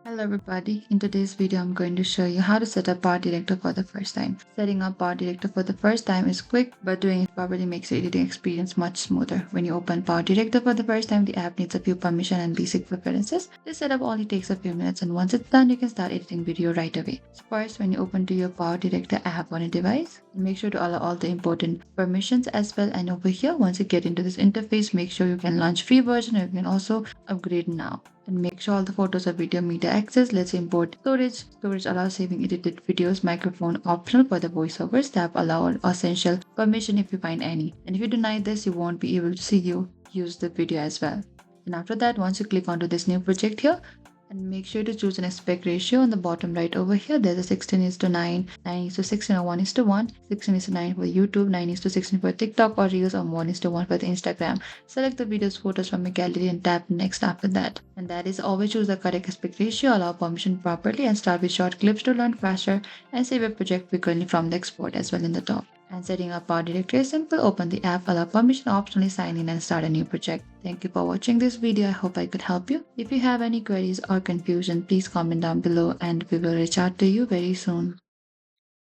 Hello everybody, in today's video I'm going to show you how to set up PowerDirector for the first time. Setting up PowerDirector for the first time is quick, but doing it properly makes your editing experience much smoother. When you open PowerDirector for the first time, the app needs a few permissions and basic preferences. This setup only takes a few minutes, and once it's done, you can start editing video right away. So first, when you open to your PowerDirector app on a device, make sure to allow all the important permissions as well. And over here, once you get into this interface, make sure you can launch free version, or you can also upgrade now. And make sure all the photos or video media access. Let's import storage. Storage allows saving edited videos. Microphone optional for the voiceovers. Tab allow essential permission if you find any. And if you deny this, you won't be able to see you use the video as well. And after that, once you click onto this new project here, and make sure to choose an aspect ratio on the bottom right over here. There's a 16:9, 9:16, or 1:1, 16:9 for YouTube, 9:16 for TikTok or Reels, or 1:1 for the Instagram. Select the video's photos from your gallery and tap next after that. And that is always choose the correct aspect ratio, allow permission properly, and start with short clips to learn faster and save your project quickly from the export as well in the top. And setting up PowerDirector is simple. Open the app, allow permission, optionally sign in and start a new project. Thank you for watching this video. I hope I could help you. If you have any queries or confusion, please comment down below and we will reach out to you very soon.